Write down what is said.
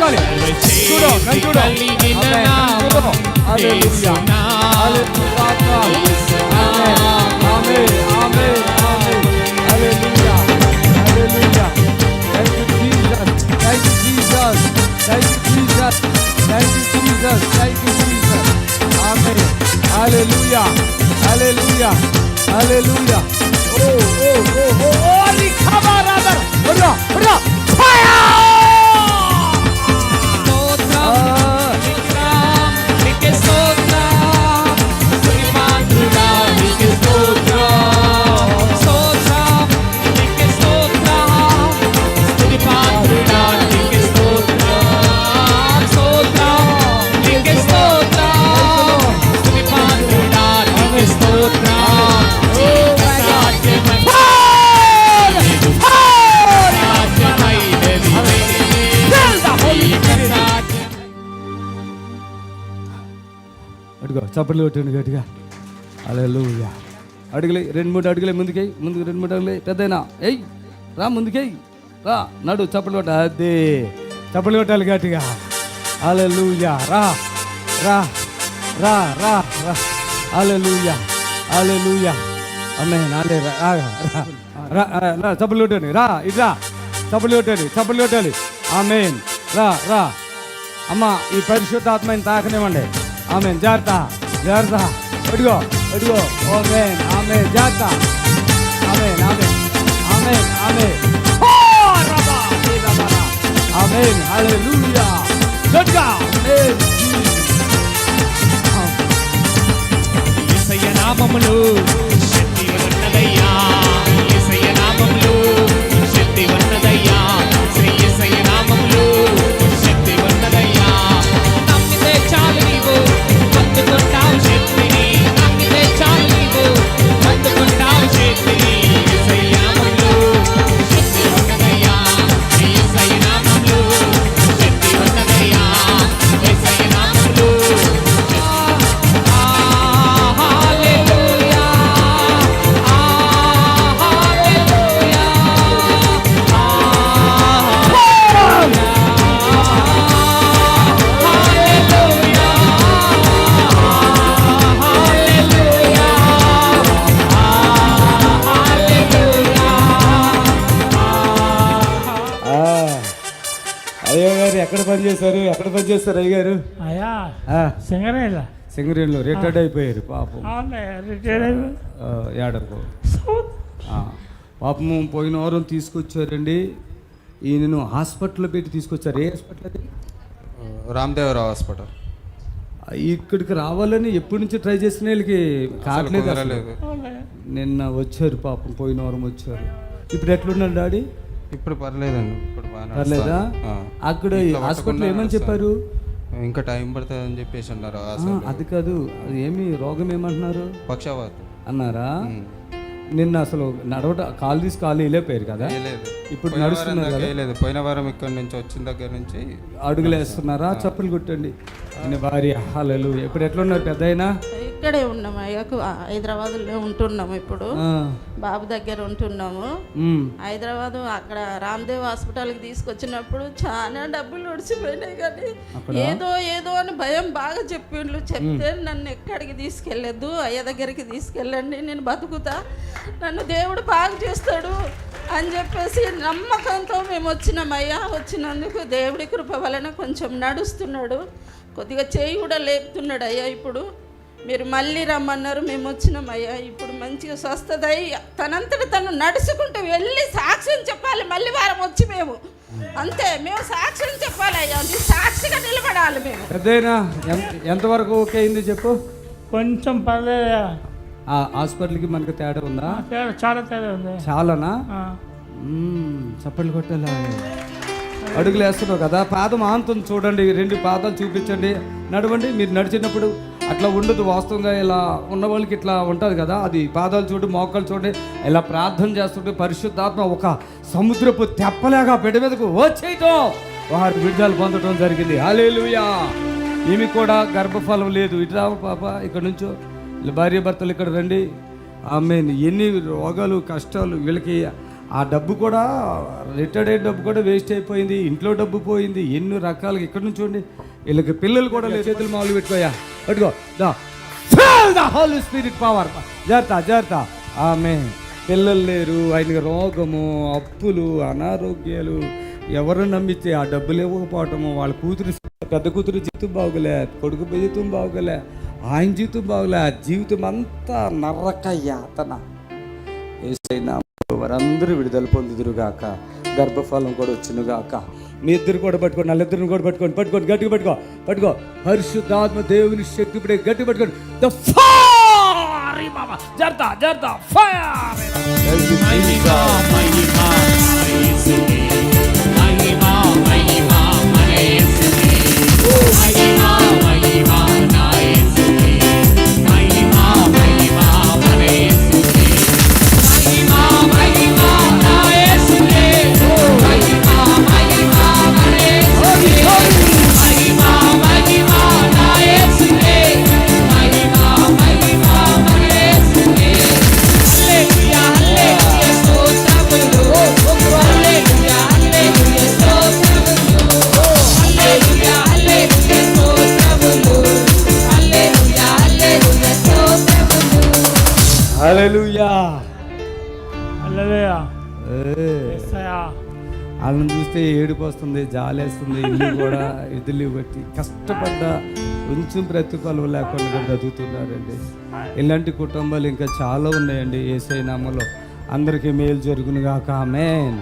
చూడాలి, చూడు చూడు. Hallelujah, amen, amen, amen. Hallelujah, hallelujah. Thank you Jesus, thank you Jesus, thank you Jesus, thank you Jesus, thank you Jesus. Amen. Hallelujah, hallelujah, hallelujah. ఓ ఓ ఓ ఓ ఓ రికబరాదర్. ఒరా ఒరా ఫైర్. అడుగు చప్పట్లు కొట్టండి గట్టిగా. హల్లెలూయా. అడుగులే 2-3 అడుగులే ముందుకి, ముందుకు 2-3 అడుగులే. పెద్దయినా ఎయ్ రా, ముందుకి రా, నడు చప్పట్లు కొట్ట. అదే చప్పట్లు కొట్టాలి గట్టిగా. హల్లెలూయా. రా రా రా రా రా. హల్లెలూయా, హల్లెలూయా. ఆమేన్. రా చప్పట్లు కొట్టండి. రా ఇట్రా, చప్పట్లు కొట్టండి, చప్పట్లు కొట్టాలి. ఆమేన్. రా రా అమ్మ, ఈ పరిశుద్ధాత్మని తాకనివ్వండి. ఆమేన్. జాగ్రత్త జాగ్రత్త. అడుగో అడుగో. ఆమేన్, ఆమేన్. జాగ్రత్త. ఆమేన్, ఆమేన్, ఆమేన్, ఆమేన్. ఆమేన్. హల్లెలూయా. గట్టిగా ఆమేన్. యేసయ్య నామములో శక్తి ఉన్నదయ్యా, యేసయ్య నామములో శక్తి ఉన్నదయ్యా, శ్రీ యేసయ్య నామములో శక్తి ఉన్నదయ్యా. నమ్మితే చాలు నీవు అందుకుంటావు శక్తిని, నమ్మితే చాలు నీవు అందుకుంటావు శక్తిని. యేసయ్య నామములో శక్తి ఉన్నదయ్యా, శ్రీ యేసయ్య నామములో శక్తి ఉన్నదయ్యా, యేసయ్య నామములో. అయ్యో గారు ఎక్కడ పని చేశారు, ఎక్కడ పని చేస్తారు అయ్యగారు? అయ్యా సింగరేలా, సింగరేణిలో రిటైర్డ్ అయిపోయారు పాపం. ఏడకు పాపము పోయిన వారం తీసుకొచ్చారండి. ఈయనను హాస్పిటల్లో పెట్టి తీసుకొచ్చారు. ఏ హాస్పిటల్ అది? రామదేవరావు హాస్పిటల్. ఇక్కడికి రావాలని ఎప్పటి నుంచి ట్రై చేసిన వాళ్ళకి కావట్లేదు. నిన్న వచ్చారు పాపం, పోయిన వారం వచ్చారు. ఇప్పుడు ఎట్లున్నారు డాడీ? ఇప్పుడు పర్లేదండి, ఇప్పుడు పర్లేదా? అక్కడ హాస్పిటల్ ఏమని చెప్పారు? ఇంకా టైం పడుతుంది అని చెప్పేసి అన్నారు. అది కాదు, అది ఏమి రోగం ఏమంటున్నారు? పక్షవాతం అన్నారా? నిన్న అసలు నడవట, కాలు తీసి కాలు వెళ్ళిపోయారు కదా, ఇప్పుడు నడుస్తున్నారు కదా. పోయిన వారం ఇక్కడ నుంచి వచ్చిన దగ్గర నుంచి అడుగులు వేస్తున్నారా? చప్పులు కొట్టండి. భార్య హల్లెలూయా. ఇప్పుడు ఎట్లున్నారు పెద్దయినా? ఇక్కడే ఉన్నాము, హైదరాబాద్లో ఉంటున్నాము. ఇప్పుడు బాబు దగ్గర ఉంటున్నాము. హైదరాబాద్ అక్కడ రామ్దేవ్ హాస్పిటల్కి తీసుకొచ్చినప్పుడు చాలా డబ్బులు ఒడిచిపోయినాయి. కానీ ఏదో ఏదో అని భయం బాగా చెప్పిండ్రు. చెప్తే నన్ను ఎక్కడికి తీసుకెళ్ళొద్దు, అయ్య దగ్గరికి తీసుకెళ్ళండి, నేను బతుకుతా, నన్ను దేవుడు బాగా చేస్తాడు అని చెప్పేసి నమ్మకంతో మేము వచ్చినామయ్యా. వచ్చినందుకు దేవుడి కృప వలన కొంచెం నడుస్తున్నాడు, కొద్దిగా చేయి కూడా లేపుతున్నాడు అయ్యా. ఇప్పుడు మీరు మళ్ళీ రమ్మన్నారు, మేము వచ్చినామయ్యా. ఇప్పుడు మంచిగా స్వస్థత తనంతట తను నడుచుకుంటూ వెళ్ళి సాక్ష్యం చెప్పాలి. మళ్ళీ వారం వచ్చి మేము అంతే, మేము సాక్ష్యం చెప్పాలి అయ్యా, సాక్షిగా నిలబడాలి మేము. పెద్దయినా ఎంతవరకు ఓకే అయింది చెప్పు? కొంచెం పర్లేదా? హాస్పిటల్కి మనకు తేడా ఉందా? చాలా తేడా ఉంది. చాలానా? చప్పట్లు కొట్టాలి. అడుగులు వేస్తున్నావు కదా, పాదం ఆంతం చూడండి, 2 పాదాలు చూపించండి, నడవండి. మీరు నడిచినప్పుడు అట్లా ఉండదు, వాస్తవంగా ఇలా ఉన్న వాళ్ళకి ఇట్లా ఉంటుంది కదా, అది పాదాలు చూడు, మోకాలు చూడండి. ఇలా ప్రార్థన చేస్తుంటే పరిశుద్ధాత్మ ఒక సముద్రపు తెప్పలేగా బిడ్డ మీదకు వచ్చేయటం, వారి విడుదల పొందడం జరిగింది. హల్లెలూయా. ఈమె కూడా గర్భఫలం లేదు. ఇటు రావు పాప, ఇక్కడ నుంచో భార్య భర్తలు ఇక్కడ రండి. ఆమేన్. ఎన్ని రోగాలు కష్టాలు వీళ్ళకి ఆ డబ్బు కూడా రిటైర్డ్ అయిన డబ్బు కూడా వేస్ట్ అయిపోయింది, ఇంట్లో డబ్బు పోయింది, ఎన్ని రకాలుగా. ఇక్కడ నుంచి చూడండి, వీళ్ళకి పిల్లలు కూడా లేదు. చేతులు మామూలు పెట్టుకోయా, పట్టుకో ద హోలీ స్పిరిట్ పవర్. జాగ్రత్త. ఆమె పిల్లలు లేరు, ఆయనకి రోగము, అప్పులు, అనారోగ్యాలు. ఎవరు నమ్మితే ఆ డబ్బులు ఇవ్వకపోవటము, వాళ్ళ కూతురు, పెద్ద కూతురు జీవితం బాగోలే, కొడుకు జీవితం బాగోలే, ఆయన జీవితం బాగోలే, ఆ జీవితం అంతా నరక యాతన. యేసయ్య వారందరూ విడుదల పొందుదురుగాక, గర్భఫలం కూడా వచ్చునుగాక. మీ ఇద్దరు కూడా పట్టుకోండి, నల్లిద్దరిని కూడా పట్టుకోండి, గట్టిగా పట్టుకో. పరిశుద్ధాత్మ దేవుని శక్తి ఇప్పుడే గట్టి పట్టుకోండి. ద ఫైర్ బాబా, జాగ్రత్త ఫైర్. మహిమా మహిమా యేసువే, మహిమా మహిమా మన యేసువే, మహిమా మహిమా నా యేసువే, మహిమా మహిమా మన యేసువే, మహిమా మహిమా నా యేసువే, మహిమా మహిమా మన యేసువే, మహిమా మహిమా నా యేసువే, మహిమా మహిమా మన యేసువే. హల్లెలూయా హల్లెలూయా స్తోత్రములు, హల్లెలూయా హల్లెలూయా స్తోత్రములు, హల్లెలూయా హల్లెలూయా స్తోత్రములు, హల్లెలూయా హల్లెలూయా స్తోత్రములు. హల్లెలూయా. హల్లెలూయా. యేసయ్యా. వాళ్ళని చూస్తే ఏడుపు వస్తుంది, జాలేస్తుంది. ఇల్లు కూడా ఎదులు బట్టి కష్టపడ్డ కొంచెం ప్రతిఫలం లేకుండా బ్రతుకుతున్నారండి. ఇలాంటి కుటుంబాలు ఇంకా చాలా ఉన్నాయండి. యేసయ్య నామములో అందరికీ మేలు జరుగునుగాక. ఆమేన్.